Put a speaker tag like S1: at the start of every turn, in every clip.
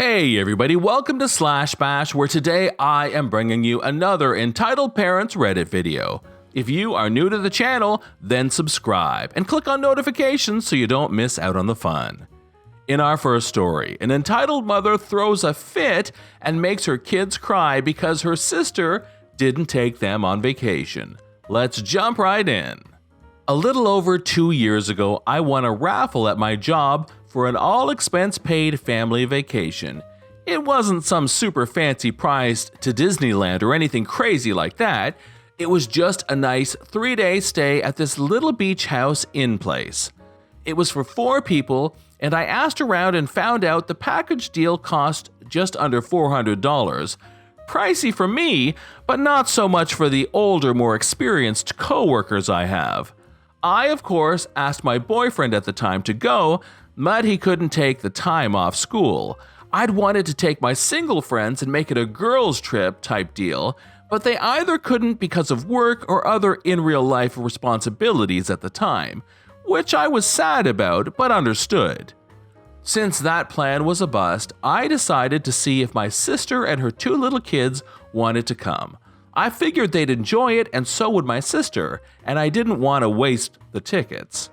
S1: Hey everybody, welcome to Slash Bash, where today I am bringing you another Entitled Parents Reddit video. If you are new to the channel, then subscribe and click on notifications so you don't miss out on the fun. In our first story, an entitled mother throws a fit and makes her kids cry because her sister didn't take them on vacation. Let's jump right in. A little over 2 years ago, I won a raffle at my job for an all-expense-paid family vacation. It wasn't some super fancy prize to Disneyland or anything crazy like that. It was just a nice 3-day stay at this little beach house in place. It was for 4 people, and I asked around and found out the package deal cost just under $400. Pricey for me, but not so much for the older, more experienced coworkers I have. I, of course, asked my boyfriend at the time to go, but he couldn't take the time off school. I'd wanted to take my single friends and make it a girls' trip type deal, but they either couldn't because of work or other in-real-life responsibilities at the time, which I was sad about but understood. Since that plan was a bust, I decided to see if my sister and her 2 little kids wanted to come. I figured they'd enjoy it, and so would my sister, and I didn't want to waste the tickets.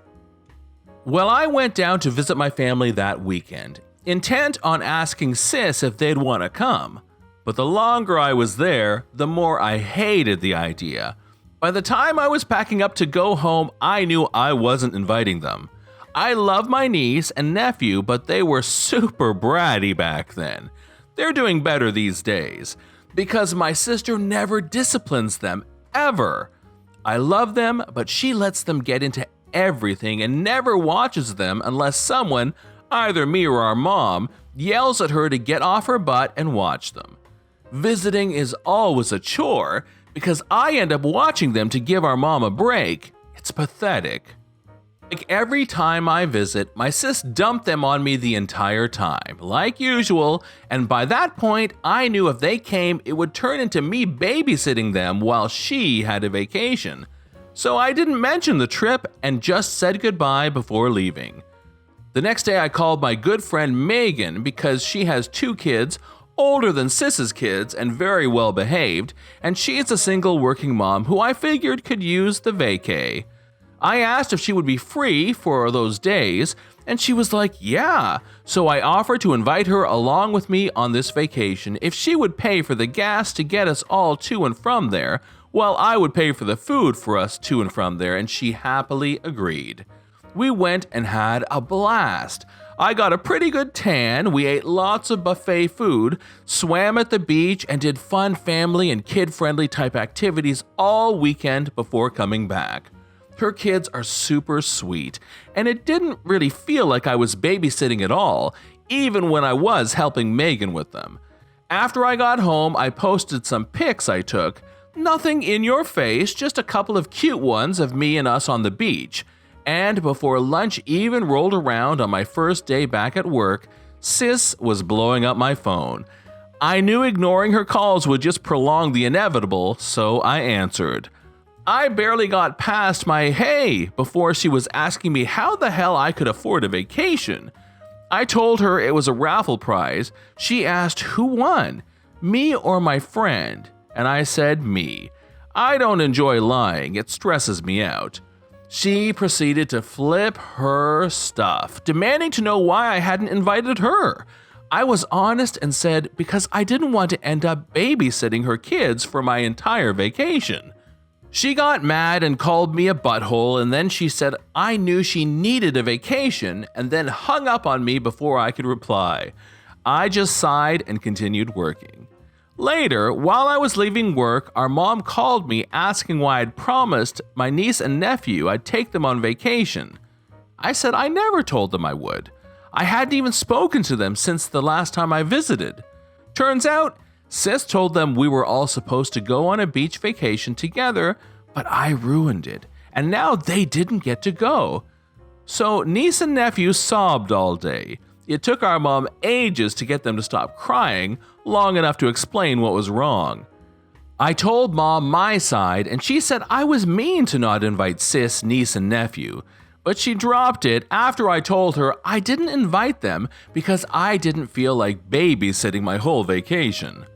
S1: Well, I went down to visit my family that weekend, intent on asking Sis if they'd want to come. But the longer I was there, the more I hated the idea. By the time I was packing up to go home, I knew I wasn't inviting them. I love my niece and nephew, but they were super bratty back then. They're doing better these days, because my sister never disciplines them, ever. I love them, but she lets them get into everything and never watches them unless someone, either me or our mom, yells at her to get off her butt and watch them. Visiting is always a chore because I end up watching them to give our mom a break. It's pathetic. Like every time I visit, my sis dumped them on me the entire time, like usual, and by that point, I knew if they came, it would turn into me babysitting them while she had a vacation. So I didn't mention the trip and just said goodbye before leaving. The next day I called my good friend Megan because she has 2 kids, older than Sis's kids and very well behaved, and she's a single working mom who I figured could use the vacay. I asked if she would be free for those days, and she was like, yeah, so I offered to invite her along with me on this vacation if she would pay for the gas to get us all to and from there, while I would pay for the food for us to and from there, and she happily agreed. We went and had a blast. I got a pretty good tan, we ate lots of buffet food, swam at the beach, and did fun family and kid-friendly type activities all weekend before coming back. Her kids are super sweet, and it didn't really feel like I was babysitting at all, even when I was helping Megan with them. After I got home, I posted some pics I took. Nothing in your face, just a couple of cute ones of me and us on the beach. And before lunch even rolled around on my first day back at work, Sis was blowing up my phone. I knew ignoring her calls would just prolong the inevitable, so I answered. I barely got past my hey before she was asking me how the hell I could afford a vacation. I told her it was a raffle prize. She asked who won, me or my friend, and I said me. I don't enjoy lying, it stresses me out. She proceeded to flip her stuff, demanding to know why I hadn't invited her. I was honest and said because I didn't want to end up babysitting her kids for my entire vacation. She got mad and called me a butthole, and then she said I knew she needed a vacation and then hung up on me before I could reply. I just sighed and continued working. Later, while I was leaving work, our mom called me asking why I'd promised my niece and nephew I'd take them on vacation. I said I never told them I would. I hadn't even spoken to them since the last time I visited. Turns out, Sis told them we were all supposed to go on a beach vacation together, but I ruined it, and now they didn't get to go. So niece and nephew sobbed all day. It took our mom ages to get them to stop crying, long enough to explain what was wrong. I told mom my side, and she said I was mean to not invite Sis, niece, and nephew, but she dropped it after I told her I didn't invite them because I didn't feel like babysitting my whole vacation.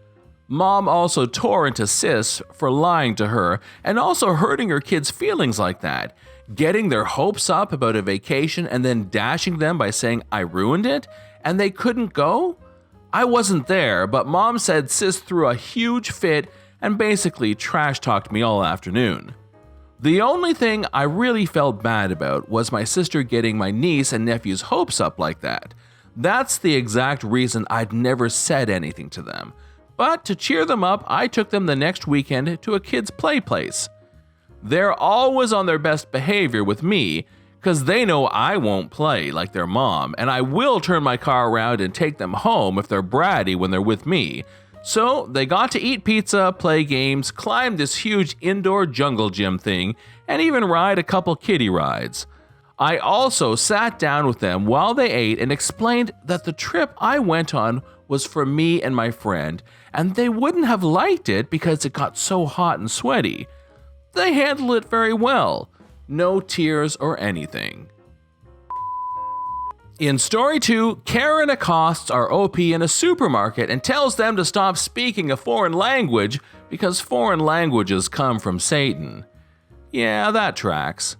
S1: Mom also tore into Sis for lying to her and also hurting her kids' feelings like that, getting their hopes up about a vacation and then dashing them by saying I ruined it and they couldn't go? I wasn't there, but Mom said Sis threw a huge fit and basically trash-talked me all afternoon. The only thing I really felt bad about was my sister getting my niece and nephew's hopes up like that. That's the exact reason I'd never said anything to them. But to cheer them up, I took them the next weekend to a kids' play place. They're always on their best behavior with me, because they know I won't play like their mom, and I will turn my car around and take them home if they're bratty when they're with me. So they got to eat pizza, play games, climb this huge indoor jungle gym thing, and even ride a couple kiddie rides. I also sat down with them while they ate and explained that the trip I went on was for me and my friend, and they wouldn't have liked it because it got so hot and sweaty. They handled it very well. No tears or anything. In story 2, Karen accosts our OP in a supermarket and tells them to stop speaking a foreign language because foreign languages come from Satan. Yeah, that tracks.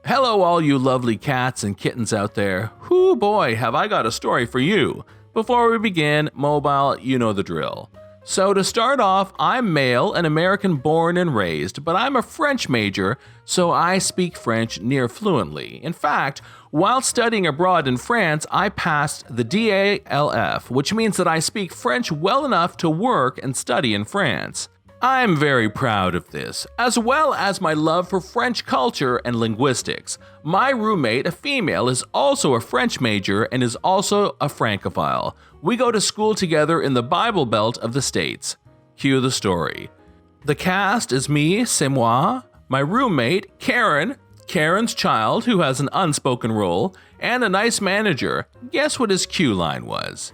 S1: Hello all you lovely cats and kittens out there. Whoo boy, have I got a story for you. Before we begin, mobile, you know the drill. So to start off, I'm male and American born and raised, but I'm a French major, so I speak French near fluently. In fact, while studying abroad in France, I passed the DALF, which means that I speak French well enough to work and study in France. I'm very proud of this, as well as my love for French culture and linguistics. My roommate, a female, is also a French major and is also a Francophile. We go to school together in the Bible Belt of the States. Cue the story. The cast is me, c'est moi, my roommate, Karen, Karen's child, who has an unspoken role, and a nice manager. Guess what his cue line was?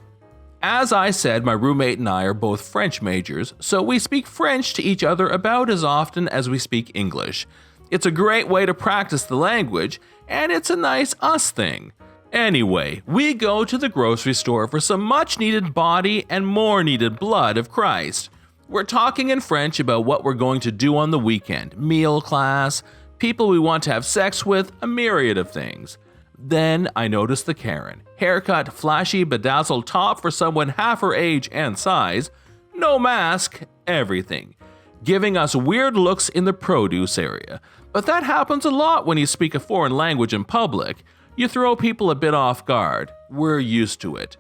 S1: As I said, my roommate and I are both French majors, so we speak French to each other about as often as we speak English. It's a great way to practice the language, and it's a nice us thing. Anyway, we go to the grocery store for some much-needed body and more-needed blood of Christ. We're talking in French about what we're going to do on the weekend, meal class, people we want to have sex with, a myriad of things. Then I notice the Karen. Haircut, flashy, bedazzled top for someone half her age and size, no mask, everything. Giving us weird looks in the produce area. But that happens a lot when you speak a foreign language in public. You throw people a bit off guard. We're used to it.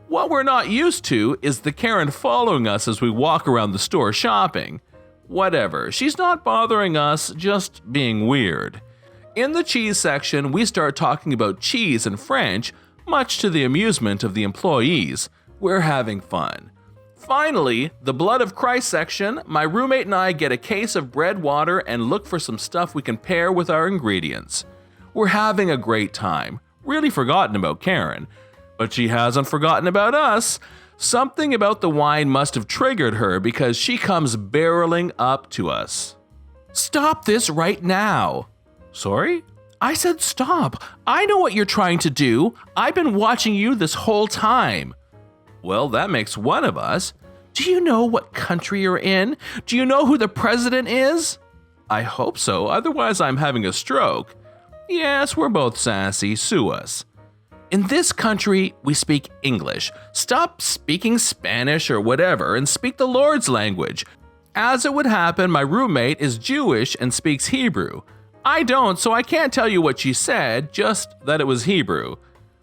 S1: What we're not used to is the Karen following us as we walk around the store shopping. Whatever, she's not bothering us, just being weird. In the cheese section, we start talking about cheese in French, much to the amusement of the employees. We're having fun. Finally, the blood of Christ section, my roommate and I get a case of bread water and look for some stuff we can pair with our ingredients. We're having a great time. Really forgotten about Karen. But she hasn't forgotten about us. Something about the wine must have triggered her because she comes barreling up to us. Stop this right now. Sorry? I said stop. I know what you're trying to do. I've been watching you this whole time. Well, that makes one of us. Do you know what country you're in? Do you know who the president is? I hope so, otherwise I'm having a stroke. Yes, we're both sassy. Sue us. In this country, we speak English. Stop speaking Spanish or whatever and speak the Lord's language. As it would happen, my roommate is Jewish and speaks Hebrew. I don't, so I can't tell you what she said, just that it was Hebrew.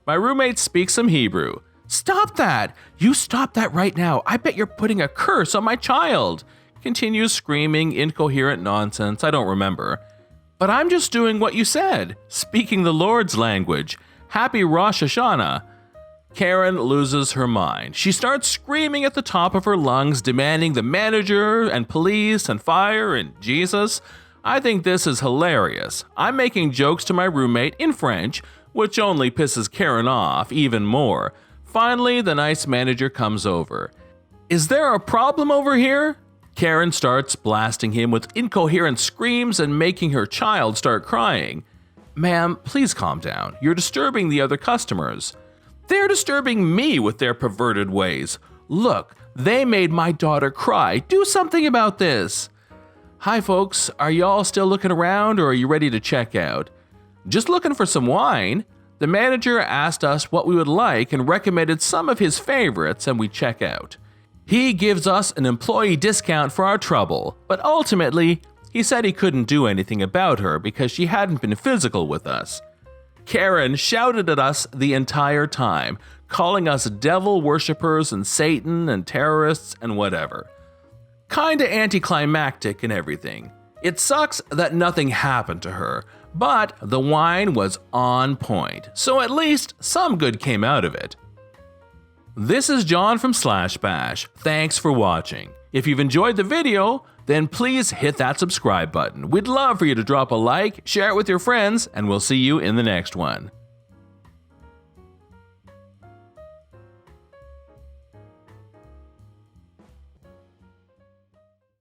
S1: My roommate speaks some Hebrew. Stop that! You stop that right now. I bet you're putting a curse on my child. Continues screaming incoherent nonsense, I don't remember. But I'm just doing what you said, speaking the Lord's language. Happy Rosh Hashanah. Karen loses her mind. She starts screaming at the top of her lungs, demanding the manager and police and fire and Jesus. I think this is hilarious. I'm making jokes to my roommate in French, which only pisses Karen off even more. Finally, the nice manager comes over. Is there a problem over here? Karen starts blasting him with incoherent screams and making her child start crying. Ma'am, please calm down. You're disturbing the other customers. They're disturbing me with their perverted ways. Look, they made my daughter cry. Do something about this. Hi folks, are y'all still looking around or are you ready to check out? Just looking for some wine? The manager asked us what we would like and recommended some of his favorites, and we check out. He gives us an employee discount for our trouble, but ultimately, he said he couldn't do anything about her because she hadn't been physical with us. Karen shouted at us the entire time, calling us devil worshippers and Satan and terrorists and whatever. Kinda anticlimactic and everything. It sucks that nothing happened to her, but the wine was on point, so at least some good came out of it. This is John from Slash Bash. Thanks for watching. If you've enjoyed the video, then please hit that subscribe button. We'd love for you to drop a like, share it with your friends, and we'll see you in the next one.